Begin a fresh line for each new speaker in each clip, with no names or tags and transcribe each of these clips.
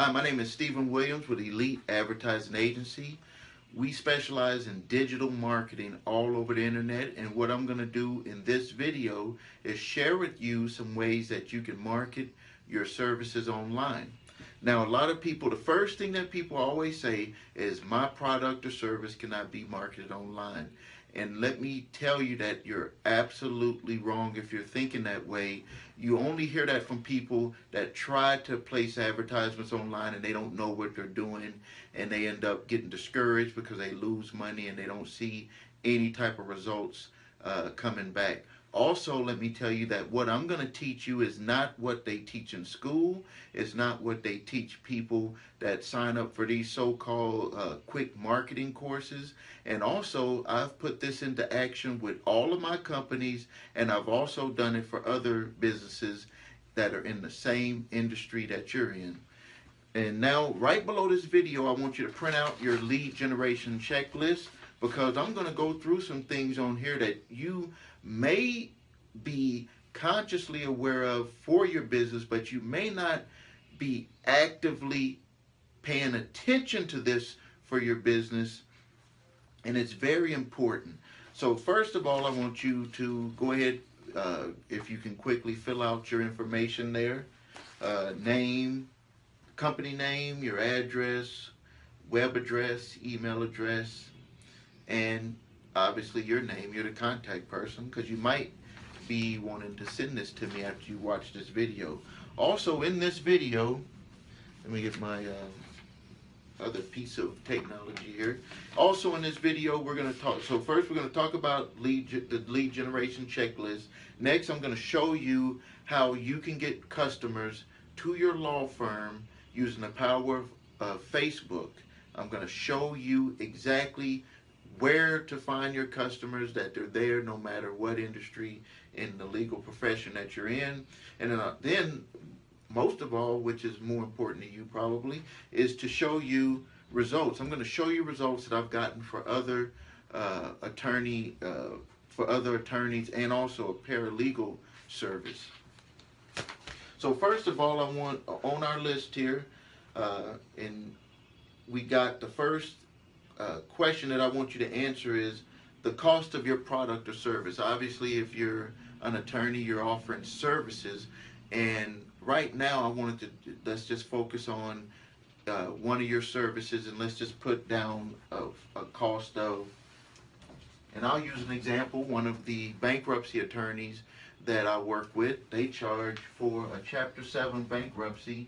Hi, my name is Stephen Williams with Elite Advertising Agency. We specialize in digital marketing all over the internet, and what I'm going to do in this video is share with you some ways that you can market your services online. Now, a lot of people, the first thing that people always say is my product or service cannot be marketed online. And let me tell you that you're absolutely wrong if you're thinking that way. You only hear that from people that try to place advertisements online and they don't know what they're doing, and they end up getting discouraged because they lose money and they don't see any type of results coming back. Also, let me tell you that what I'm going to teach you is not what they teach in school. It's not what they teach people that sign up for these so-called quick marketing courses. And also, I've put this into action with all of my companies, and I've also done it for other businesses that are in the same industry that you're in. And now, right below this video, I want you to print out your lead generation checklist, because I'm going to go through some things on here that you may be consciously aware of for your business, but you may not be actively paying attention to this for your business, and it's very important. So first of all, I want you to go ahead, if you can quickly fill out your information there, name, company name, your address, web address, email address, and obviously your name. You're the contact person, because you might be wanting to send this to me after you watch this video. Also in this video, let me get my other piece of technology here. Also in this video, we're going to talk, so first we're going to talk about the lead generation checklist. Next, I'm going to show you how you can get customers to your law firm using the power of Facebook. I'm going to show you exactly where to find your customers, that they're there no matter what industry in the legal profession that you're in. And then most of all, which is more important to you probably, is to show you results. I'm going to show you results that I've gotten for other attorneys and also a paralegal service. So first of all, I want on our list here, and we got the first question that I want you to answer is the cost of your product or service. Obviously, if you're an attorney, you're offering services, and right now I wanted to, let's just focus on one of your services, and let's just put down a cost of, and I'll use an example. One of the bankruptcy attorneys that I work with, they charge for a Chapter 7 bankruptcy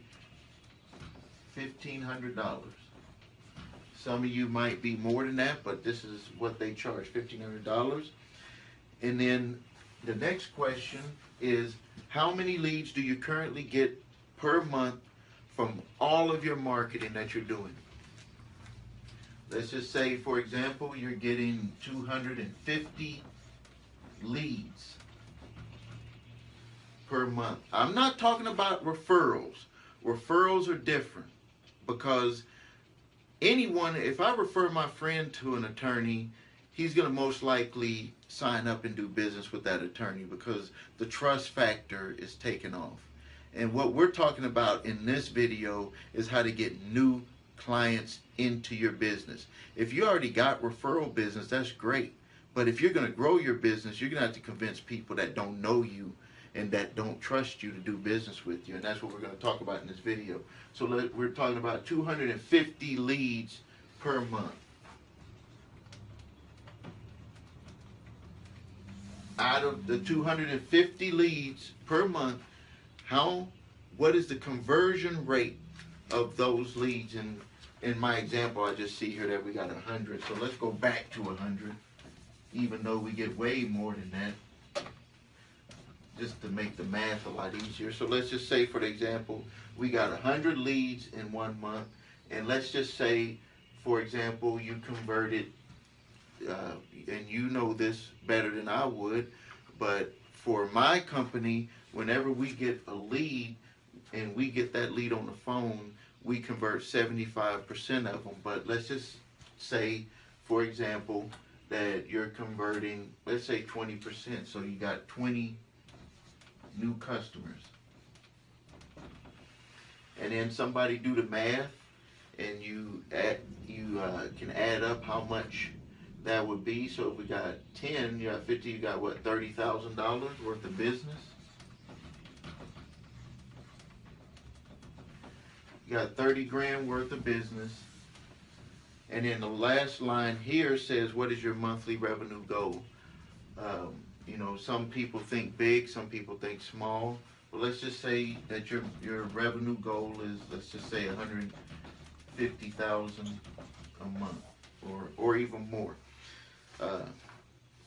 $1,500. Some of you might be more than that, but this is what they charge, $1,500. And then the next question is, how many leads do you currently get per month from all of your marketing that you're doing? Let's just say, for example, you're getting 250 leads per month. I'm not talking about referrals. Referrals are different, because anyone, if I refer my friend to an attorney, he's going to most likely sign up and do business with that attorney because the trust factor is taken off. And what we're talking about in this video is how to get new clients into your business. If you already got referral business, that's great. But if you're going to grow your business, you're going to have to convince people that don't know you and that don't trust you to do business with you. And that's what we're going to talk about in this video. So we're talking about 250 leads per month. Out of the 250 leads per month, what is the conversion rate of those leads? And in my example, I just see here that we got 100. So let's go back to 100, even though we get way more than that, just to make the math a lot easier. So let's just say, for the example, we got 100 leads in 1 month, and let's just say, for example, you converted, and you know this better than I would, but for my company, whenever we get a lead and we get that lead on the phone, we convert 75% of them. But let's just say, for example, that you're converting, let's say 20%, so you got 20 new customers. and then somebody do the math, and can add up how much that would be. So if we got 10, you got 50, you got what, $30,000 worth of business. You got 30 grand worth of business. And then the last line here says, what is your monthly revenue goal? Some people think big, some people think small. But let's just say that your revenue goal is, let's just say 150,000 a month, or even more.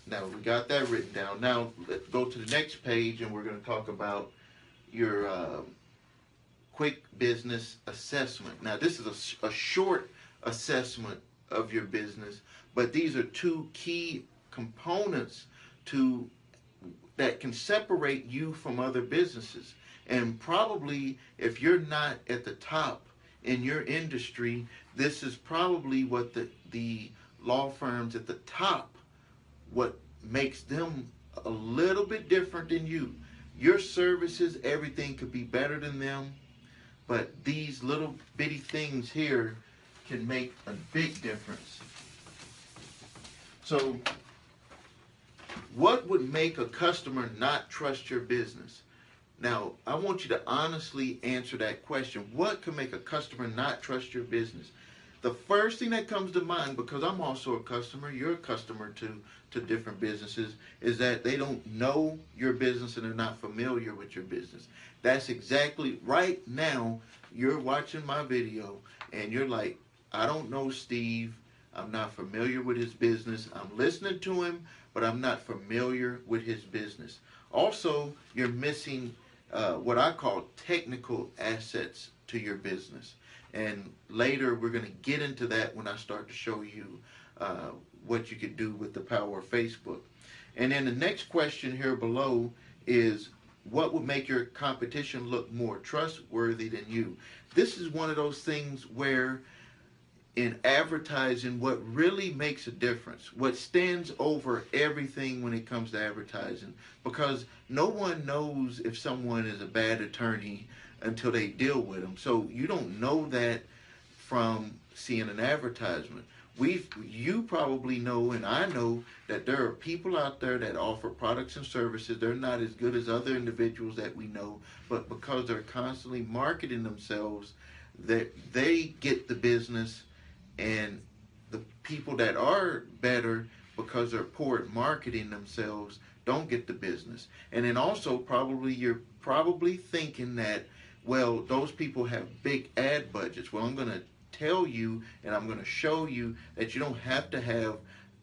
Now we got that written down. Now let's go to the next page, and we're going to talk about your quick business assessment. Now this is a short assessment of your business, but these are two key components that can separate you from other businesses. And probably if you're not at the top in your industry, this is probably what the law firms at the top, what makes them a little bit different than you. Your services, everything could be better than them, but these little bitty things here can make a big difference. So what would make a customer not trust your business? Now, I want you to honestly answer that question. What can make a customer not trust your business? The first thing that comes to mind, because I'm also a customer, you're a customer to different businesses, is that they don't know your business and they're not familiar with your business. That's exactly right now. You're watching my video and you're like, I don't know Steve. I'm not familiar with his business. I'm listening to him, but I'm not familiar with his business. Also, you're missing what I call technical assets to your business. And later we're going to get into that when I start to show you what you could do with the power of Facebook. And then the next question here below is, what would make your competition look more trustworthy than you? This is one of those things where in advertising, what really makes a difference, what stands over everything when it comes to advertising, because no one knows if someone is a bad attorney until they deal with them. So you don't know that from seeing an advertisement. You probably know, and I know, that there are people out there that offer products and services. They're not as good as other individuals that we know, but because they're constantly marketing themselves, that they get the business, and the people that are better, because they're poor at marketing themselves, don't get the business. And then also you're probably thinking that, well, those people have big ad budgets. Well, I'm going to tell you and I'm going to show you that you don't have to have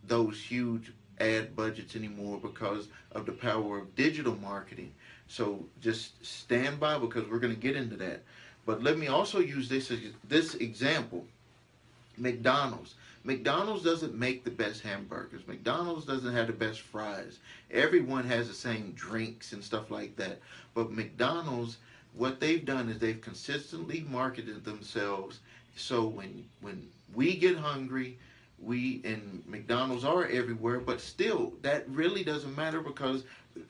those huge ad budgets anymore because of the power of digital marketing. So just stand by, because we're going to get into that. But let me also use this example. McDonald's. McDonald's doesn't make the best hamburgers. McDonald's doesn't have the best fries. Everyone has the same drinks and stuff like that. But McDonald's, what they've done is they've consistently marketed themselves. So when we get hungry, and McDonald's are everywhere, but still that really doesn't matter, because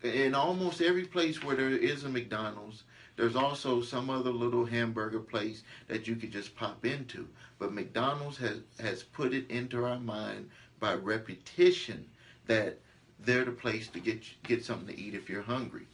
in almost every place where there is a McDonald's, there's also some other little hamburger place that you could just pop into. But McDonald's has put it into our mind by repetition that they're the place to get something to eat if you're hungry.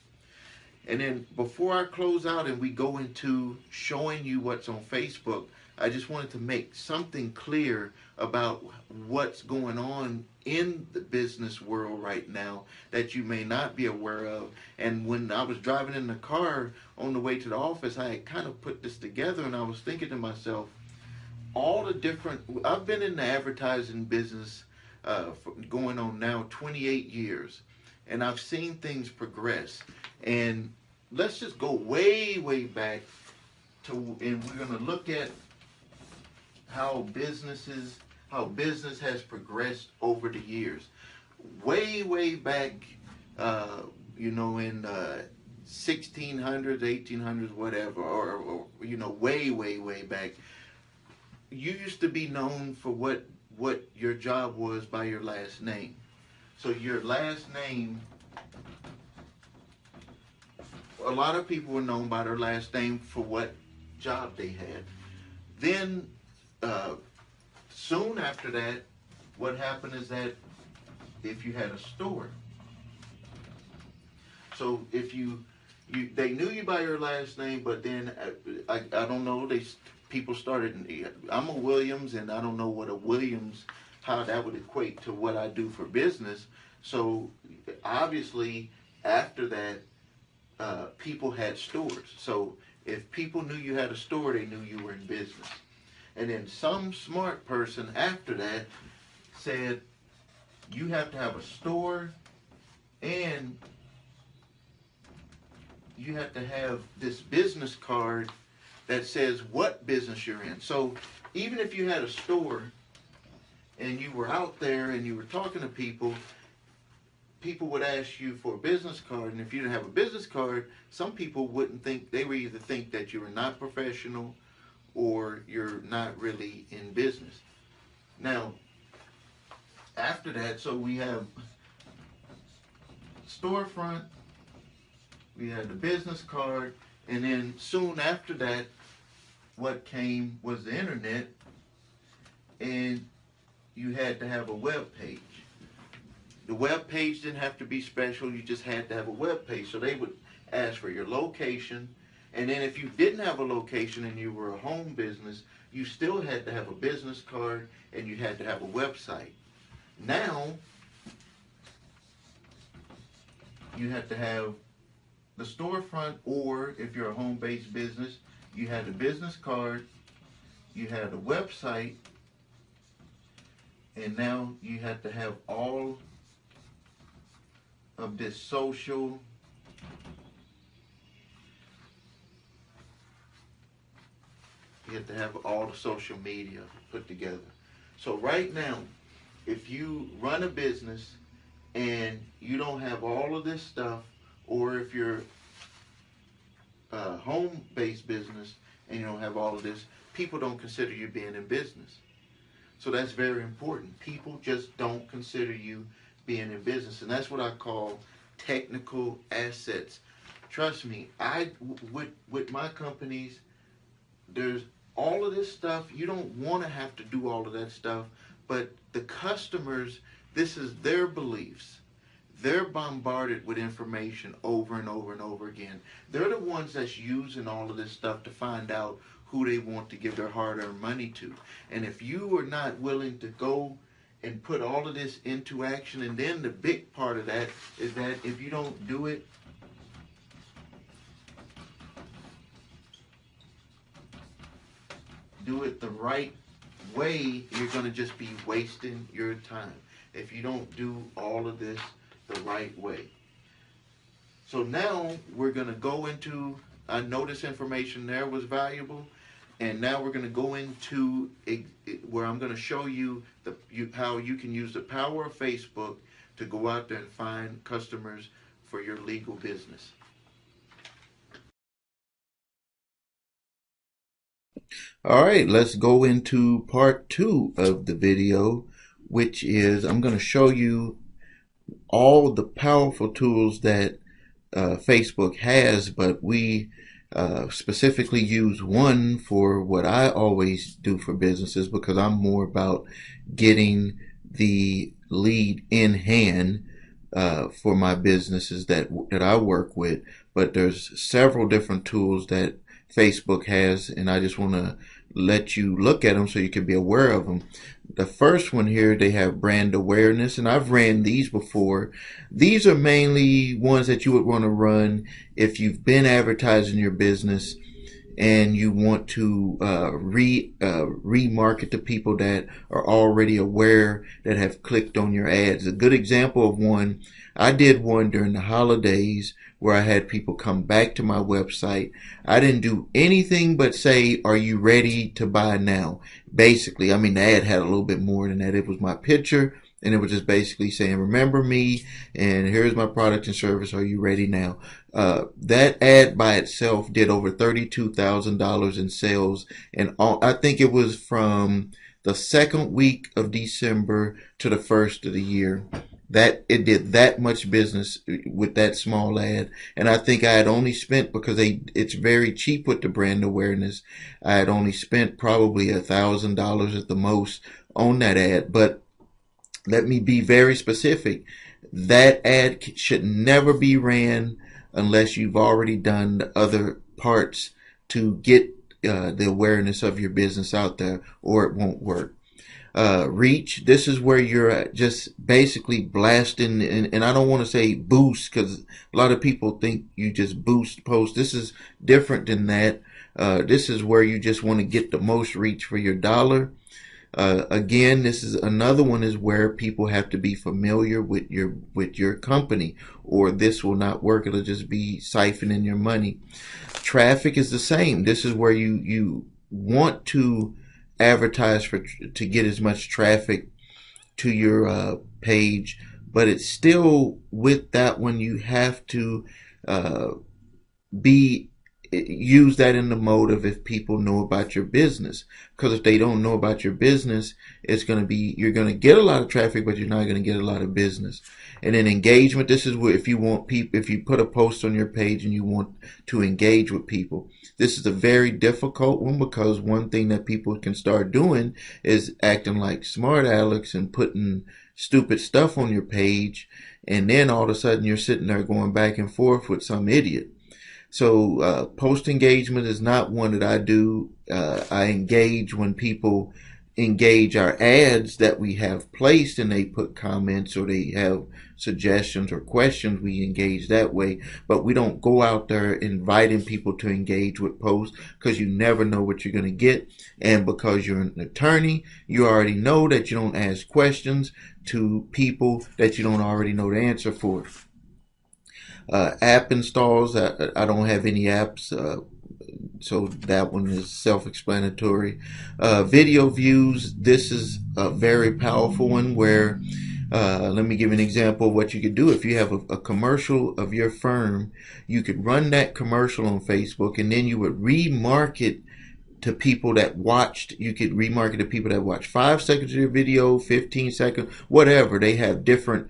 And then before I close out and we go into showing you what's on Facebook, I just wanted to make something clear about what's going on in the business world right now that you may not be aware of. And when I was driving in the car on the way to the office, I had kind of put this together, and I was thinking to myself, I've been in the advertising business going on now 28 years, and I've seen things progress. And let's just go way, way back and we're going to look at how business has progressed over the years. Way, way back, in 1600s, 1800s, whatever, or way, way, way back, you used to be known for what your job was by your last name. So your last name, a lot of people were known by their last name for what job they had. Then, soon after that, what happened is that if you had a store, so if they knew you by your last name, but then I don't know, people started. I'm a Williams, and I don't know what a Williams, how that would equate to what I do for business. So obviously, after that, people had stores. So if people knew you had a store, they knew you were in business. And then some smart person after that said, you have to have a store, and you have to have this business card that says what business you're in. So even if you had a store and you were out there and you were talking to people, people would ask you for a business card. And if you didn't have a business card, some people wouldn't think, they would either think that you were not professional or you're not really in business. Now, after that, so we have storefront, we had the business card, and then soon after that, what came was the internet, and you had to have a web page. The web page didn't have to be special, you just had to have a web page. So they would ask for your location, and then if you didn't have a location and you were a home business, you still had to have a business card and you had to have a website. Now, you have to have the storefront, or if you're a home-based business, you had a business card, you had a website, and now you have to have all of this social, you have to have all the social media put together. So right now, if you run a business and you don't have all of this stuff, or if you're a home-based business and you don't have all of this, people don't consider you being in business. So that's very important. People just don't consider you being in business, and that's what I call technical assets. Trust me, with my companies, there's all of this stuff. You don't want to have to do all of that stuff, but the customers, this is their beliefs. They're bombarded with information over and over and over again. They're the ones that's using all of this stuff to find out who they want to give their hard-earned money to. And if you are not willing to go and put all of this into action, and then the big part of that is that if you don't do it, the right way, you're going to just be wasting your time if you don't do all of this the right way. So now we're going to go into, I know this information there was valuable, and now we're going to go into where I'm going to show you how you can use the power of Facebook to go out there and find customers for your legal business. All right, let's go into part 2 of the video, which is I'm going to show you all the powerful tools that Facebook has, but we specifically use one for what I always do for businesses, because I'm more about getting the lead in hand for my businesses that I work with. But there's several different tools that Facebook has, and I just want to let you look at them so you can be aware of them. The first one here, they have brand awareness, and I've ran these before. These are mainly ones that you would want to run if you've been advertising your business and you want to remarket to people that are already aware, that have clicked on your ads. A good example of one, I did one during the holidays where I had people come back to my website. I didn't do anything but say, are you ready to buy now? Basically, I mean, the ad had a little bit more than that. It was my picture, and it was just basically saying, remember me, and here's my product and service. Are you ready now? That ad by itself did over $32,000 in sales. And I think it was from the second week of December to the first of the year. That it did that much business with that small ad. And I think I had only spent, because it's very cheap with the brand awareness, I had only spent probably $1,000 at the most on that ad. But let me be very specific. That ad should never be ran unless you've already done the other parts to get the awareness of your business out there, or it won't work. Reach, this is where you're just basically blasting, and I don't want to say boost, because a lot of people think you just boost posts. This is different than that. This is where you just want to get the most reach for your dollar. Again, this is another one, is where people have to be familiar with your company, or this will not work. It'll just be siphoning your money. Traffic is the same. This is where you want to advertise to get as much traffic to your page, but it's still, with that one, you have to use that in the mode of if people know about your business. Because if they don't know about your business, you're going to get a lot of traffic, but you're not going to get a lot of business. And then engagement, this is where if you put a post on your page and you want to engage with people, this is a very difficult one, because one thing that people can start doing is acting like smart Alex and putting stupid stuff on your page, and then all of a sudden you're sitting there going back and forth with some idiot. So post engagement is not one that I do. I engage when people engage our ads that we have placed, and they put comments or they have suggestions or questions. We engage that way, but we don't go out there inviting people to engage with posts, because you never know what you're going to get. And because you're an attorney, you already know that you don't ask questions to people that you don't already know the answer for. App installs, I don't have any apps, so that one is self-explanatory. Video views, this is a very powerful one, where let me give you an example of what you could do. If you have a commercial of your firm, you could run that commercial on Facebook, and then you would remarket to people that watched. You could remarket to people that watched 5 seconds of your video, 15 seconds, whatever. They have different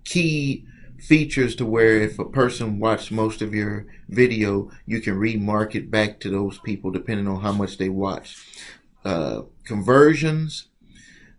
key features to where if a person watched most of your video, you can remarket back to those people depending on how much they watched. Conversions,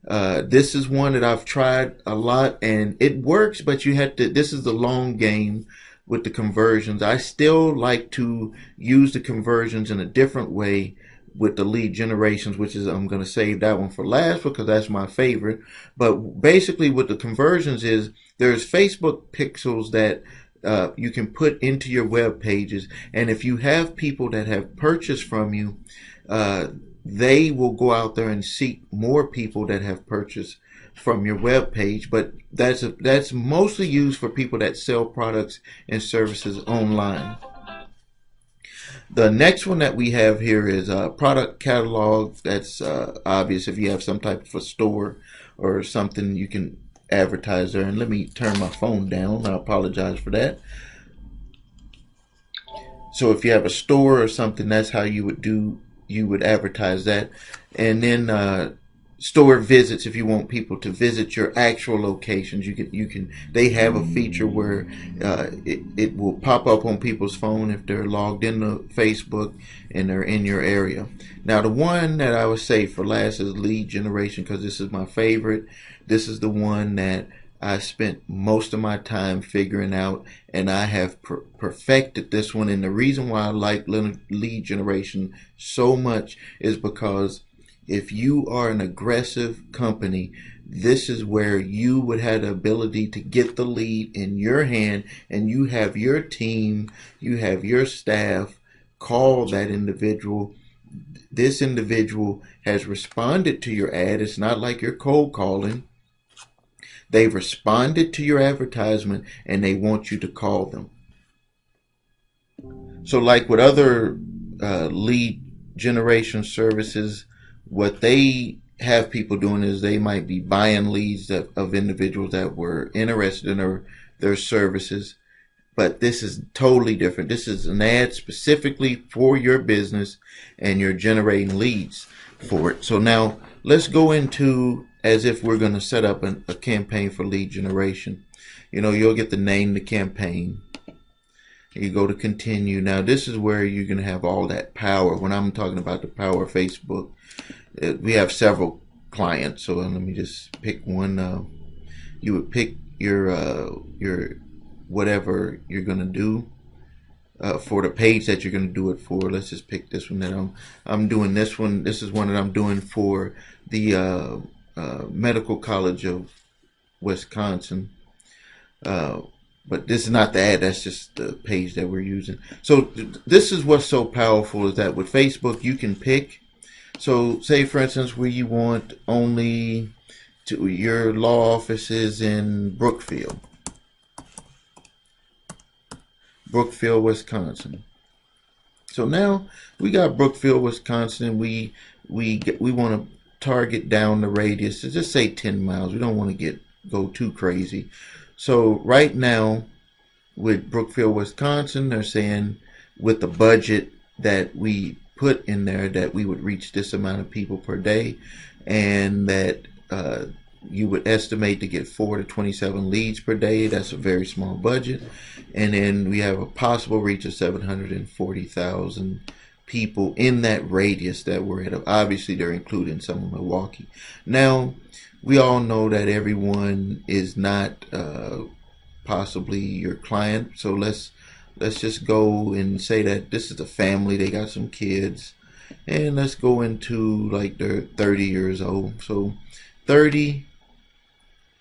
this is one that I've tried a lot and it works, but this is the long game with the conversions. I still like to use the conversions in a different way with the lead generations, which is, I'm going to save that one for last because that's my favorite. But basically with the conversions is, there's Facebook pixels that you can put into your web pages, and if you have people that have purchased from you, they will go out there and seek more people that have purchased from your web page. But that's mostly used for people that sell products and services online. The next one that we have here is product catalog. That's obvious. If you have some type of a store or something, you can advertise there. And let me turn my phone down. I apologize for that. So if you have a store or something, that's how you would advertise that. And then store visits, if you want people to visit your actual locations, they have a feature where it will pop up on people's phone if they're logged into Facebook and they're in your area. Now the one that I would say for last is lead generation, because this is my favorite. This is the one that I spent most of my time figuring out, and I have perfected this one. And the reason why I like lead generation so much is because if you are an aggressive company, this is where you would have the ability to get the lead in your hand, and you have your team, you have your staff call that individual. This individual has responded to your ad. It's not like you're cold calling. They've responded to your advertisement and they want you to call them. So like with other lead generation services, what they have people doing is they might be buying leads of individuals that were interested in their services. But this is totally different. This is an ad specifically for your business, and you're generating leads for it. So now let's go into as if we're going to set up a campaign for lead generation. You'll get the name of the campaign. You go to continue. Now, this is where you're going to have all that power. When I'm talking about the power of Facebook, we have several clients. So let me just pick one. You would pick your whatever you're going to do for the page that you're going to do it for. Let's just pick this one that I'm doing. This one. This is one that I'm doing for the Medical College of Wisconsin. But this is not the ad, that's just the page that we're using. So this is what's so powerful, is that with Facebook you can pick. So say for instance where you want only to your law office is in Brookfield, Wisconsin. So now we got Brookfield, Wisconsin. We want to target down the radius. So just say 10 miles. We don't want to go too crazy. So right now with Brookfield, Wisconsin, they're saying with the budget that we put in there that we would reach this amount of people per day, and that you would estimate to get 4 to 27 leads per day. That's a very small budget. And then we have a possible reach of 740,000 people in that radius that we're at. Obviously, they're including some of Milwaukee. Now, we all know that everyone is not possibly your client. So let's just go and say that this is a family. They got some kids. And let's go into like they're 30 years old. So 30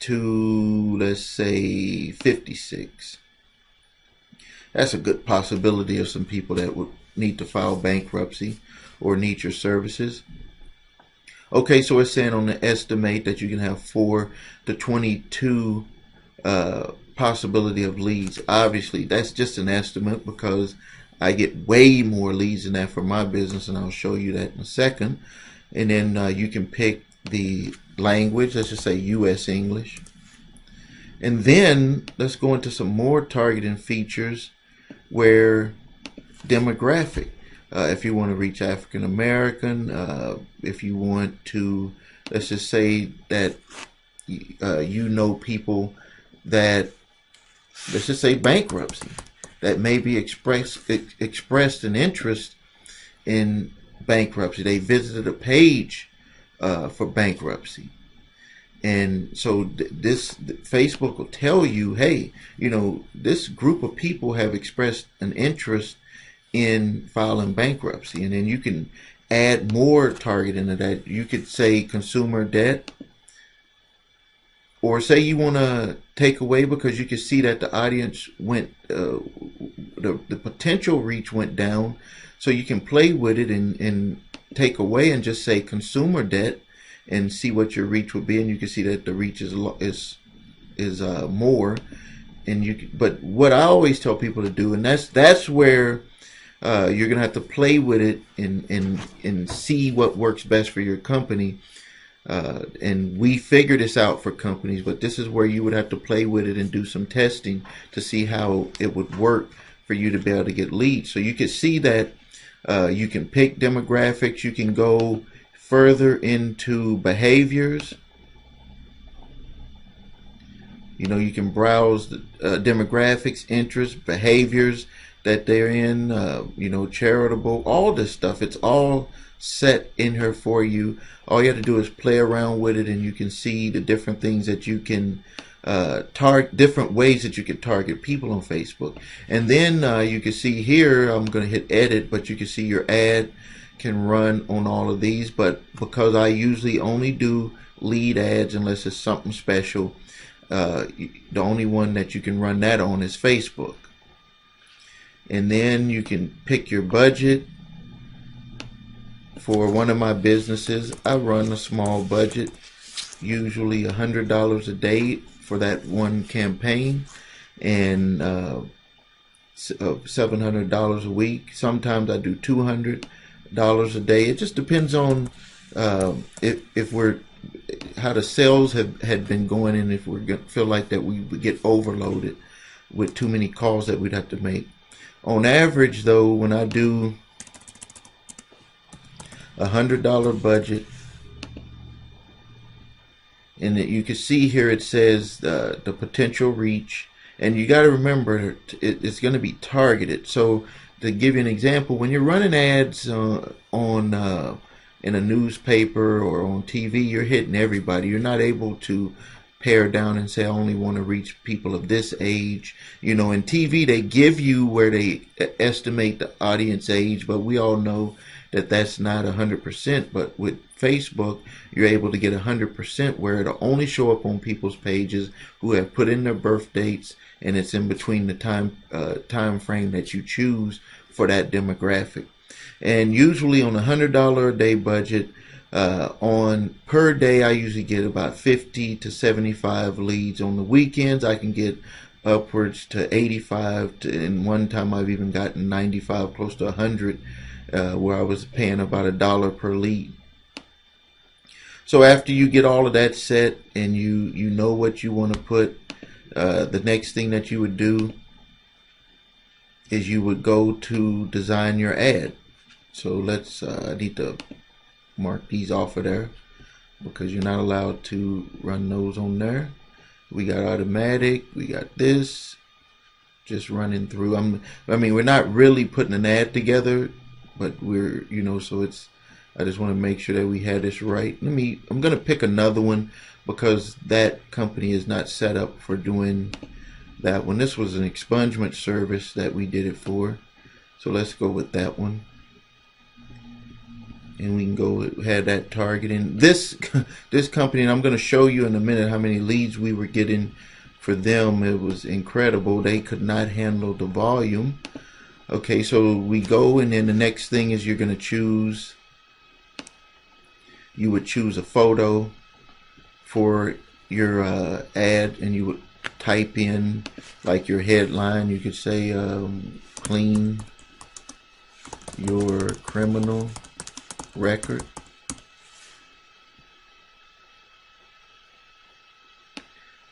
to, let's say, 56. That's a good possibility of some people that would need to file bankruptcy or need your services. Okay, so it's saying on the estimate that you can have 4 to 22 possibility of leads. Obviously, that's just an estimate because I get way more leads than that for my business, and I'll show you that in a second. And then you can pick the language. Let's just say U.S. English. And then let's go into some more targeting features where demographic. If you want to reach African American, if you want to, let's just say that people that, let's just say bankruptcy, that maybe expressed an interest in bankruptcy. They visited a page for bankruptcy. And so Facebook will tell you, hey, this group of people have expressed an interest in filing bankruptcy. And then you can add more targeting to that. You could say consumer debt, or say you want to take away because you can see that the audience went, the potential reach went down. So you can play with it and take away and just say consumer debt and see what your reach would be, and you can see that the reach is more. And but what I always tell people to do, and that's where you're gonna have to play with it and see what works best for your company. And we figure this out for companies, but this is where you would have to play with it and do some testing to see how it would work for you to be able to get leads. So you can see that you can pick demographics, you can go further into behaviors. You can browse the demographics, interests, behaviors that they're in, charitable, all this stuff. It's all set in here for you. All you have to do is play around with it, and you can see the different things that you can target, different ways that you can target people on Facebook. And then you can see here, I'm going to hit edit, but you can see your ad can run on all of these. But because I usually only do lead ads unless it's something special, the only one that you can run that on is Facebook. And then you can pick your budget. For one of my businesses, I run a small budget, usually $100 a day for that one campaign, and $700 a week. Sometimes I do $200 a day. It just depends on if we're how the sales had been going, and if we feel like that we would get overloaded with too many calls that we'd have to make. On average, though, when I do $100 budget, and you can see here it says the potential reach, and you got to remember it's going to be targeted. So to give you an example, when you're running ads on in a newspaper or on TV, you're hitting everybody. You're not able to pare down and say I only want to reach people of this age. You know, in TV they give you where they estimate the audience age, but we all know that that's not 100%. But with Facebook, you're able to get 100%, where it'll only show up on people's pages who have put in their birth dates, and it's in between the time frame that you choose for that demographic. And usually on a $100 a day budget, on per day, I usually get about 50 to 75 leads. On the weekends, I can get upwards to 85, and one time I've even gotten 95, close to 100, where I was paying about $1 per lead. So after you get all of that set and you know what you want to put, the next thing that you would do is you would go to design your ad. So let's, I need to mark these off of there because you're not allowed to run those on there. We got automatic, we got this, just running through. I mean, we're not really putting an ad together, but we're, you know, so it's, I just want to make sure that we had this right. I'm going to pick another one because that company is not set up for doing that one. This was an expungement service that we did it for. So let's go with that one. And we can go have that targeting. This company, and I'm going to show you in a minute how many leads we were getting for them. It was incredible. They could not handle the volume. Okay, so we go, and then the next thing is you're going to choose. You would choose a photo for your ad, and you would type in like your headline. You could say clean your criminal record.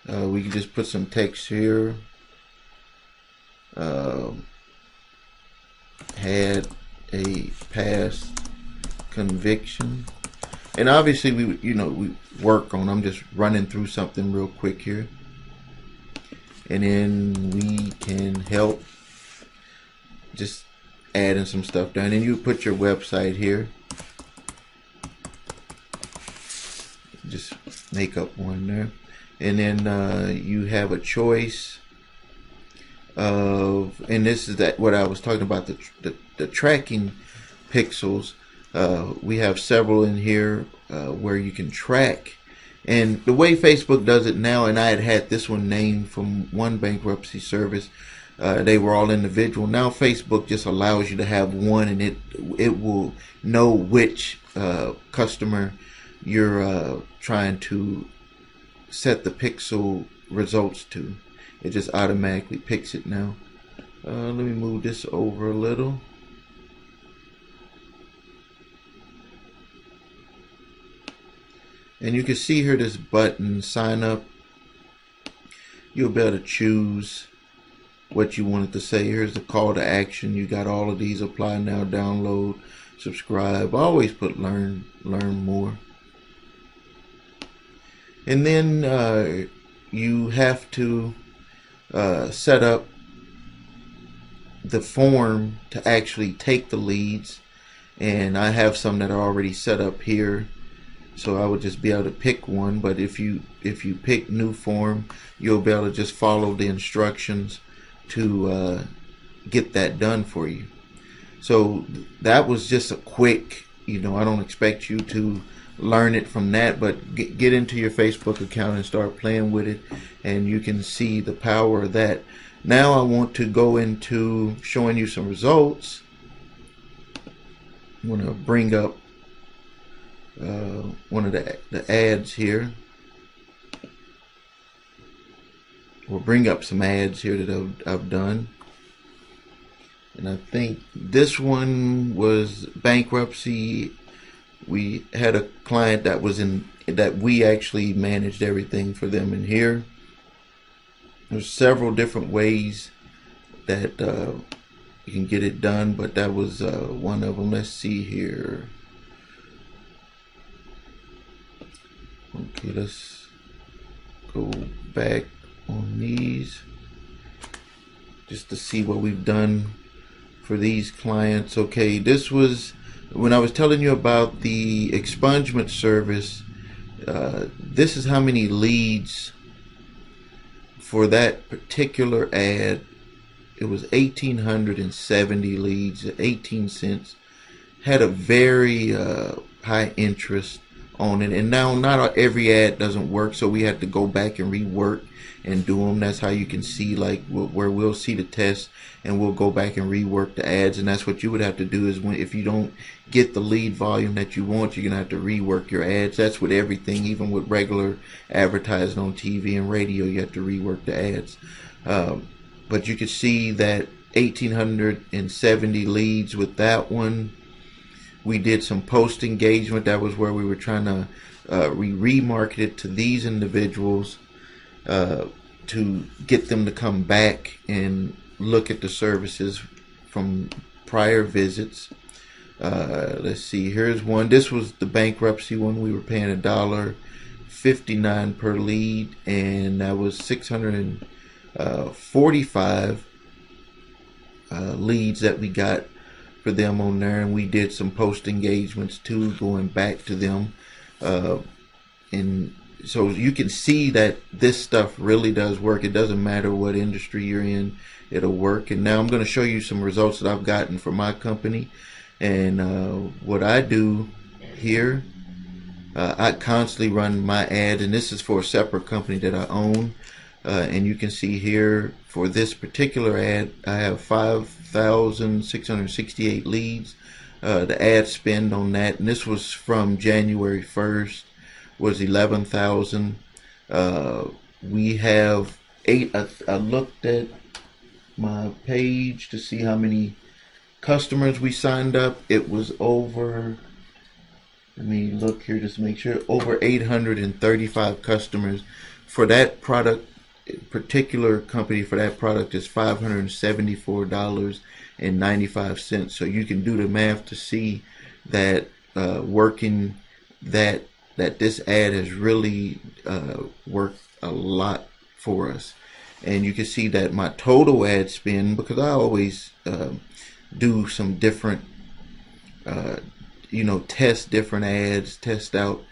We can just put some text here. Had a past conviction. And obviously we work on, I'm just running through something real quick here. And then we can help just adding some stuff down. And you put your website here. Just make up one there. And then you have a choice of, and this is what I was talking about, the tracking pixels. We have several in here where you can track, and the way Facebook does it now, and I had this one named from one bankruptcy service. They were all individual. Now Facebook just allows you to have one, and it will know which customer you're trying to set the pixel results to. It just automatically picks it now. Let me move this over a little. And you can see here this button, sign up. You'll be able to choose what you want it to say. Here's the call to action. You got all of these: apply now, download, subscribe. I always put learn more. And then you have to set up the form to actually take the leads. And I have some that are already set up here. So I would just be able to pick one, but if you pick new form, you'll be able to just follow the instructions to get that done for you. So that was just a quick, I don't expect you to learn it from that, but get into your Facebook account and start playing with it, and you can see the power of that. Now I want to go into showing you some results. I'm going to bring up one of the ads here. We'll bring up some ads here that I've done. And I think this one was bankruptcy. We had a client that was that we actually managed everything for them in here. There's several different ways that you can get it done, but that was one of them. Let's see here. Okay, let's go back on these just to see what we've done for these clients. Okay, this was when I was telling you about the expungement service. This is how many leads for that particular ad. It was 1,870 leads at 18 cents. Had a very high interest on it. And now not every ad doesn't work, so we had to go back and rework and do them. That's how you can see, like, where we'll see the test and we'll go back and rework the ads. And that's what you would have to do, is if you don't get the lead volume that you want, you're gonna have to rework your ads. That's with everything, even with regular advertising on TV and radio, you have to rework the ads. But you can see that 1,870 leads with that one. We did some post engagement. That was where we were trying to remarket it to these individuals to get them to come back and look at the services from prior visits. Let's see, here's one. This was the bankruptcy one. We were paying $1.59 per lead, and that was 645 leads that we got for them on there. And we did some post engagements too, going back to them, and so you can see that this stuff really does work. It doesn't matter what industry you're in, it'll work. And now I'm going to show you some results that I've gotten for my company. And what I do here, I constantly run my ad, and this is for a separate company that I own. And you can see here for this particular ad, I have 5,668 leads. The ad spend on that, and this was from January 1st, was 11,000. We have 8. I looked at my page to see how many customers we signed up. It was over, let me look here just to make sure, over 835 customers for that product. Particular company for that product is $574.95. So you can do the math to see that working that this ad has really worked a lot for us. And you can see that my total ad spend, because I always do some different test different ads, test out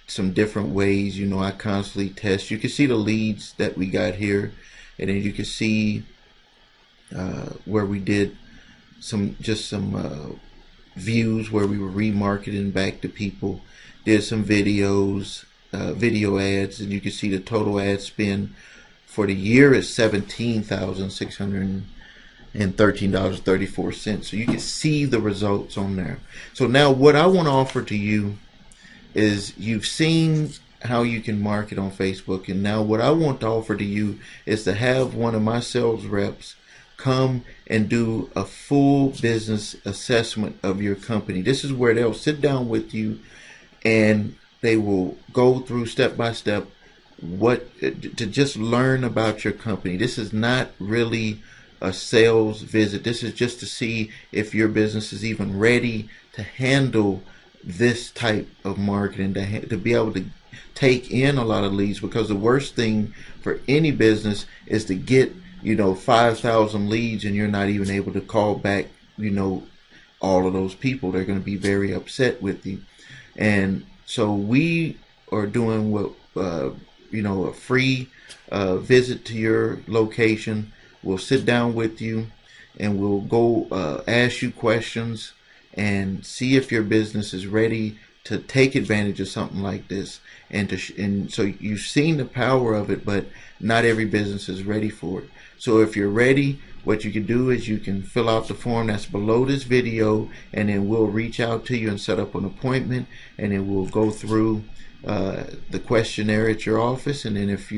some different ways. I constantly test. You can see the leads that we got here, and then you can see where we did some views where we were remarketing back to people, did some videos, video ads, and you can see the total ad spend for the year is $17,613.34. So you can see the results on there. So now what I want to offer to you is, you've seen how you can market on Facebook, and now what I want to offer to you is to have one of my sales reps come and do a full business assessment of your company. This is where they'll sit down with you and they will go through step by step to just learn about your company. This is not really a sales visit. This is just to see if your business is even ready to handle this type of marketing, to be able to take in a lot of leads. Because the worst thing for any business is to get 5,000 leads and you're not even able to call back all of those people. They're going to be very upset with you. And so we are doing what a free visit to your location. We'll sit down with you and we'll go ask you questions and see if your business is ready to take advantage of something like this. And so you've seen the power of it, but not every business is ready for it. So if you're ready, what you can do is you can fill out the form that's below this video, and then we'll reach out to you and set up an appointment, and then we'll go through the questionnaire at your office. And then if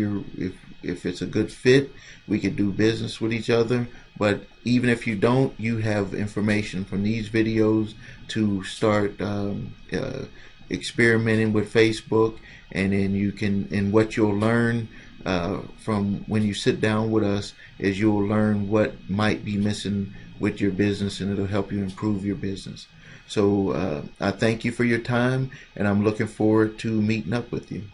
it's a good fit, we could do business with each other. But even if you don't, you have information from these videos to start experimenting with Facebook. And then you can, and what you'll learn from when you sit down with us is you'll learn what might be missing with your business, and it'll help you improve your business. So I thank you for your time, and I'm looking forward to meeting up with you.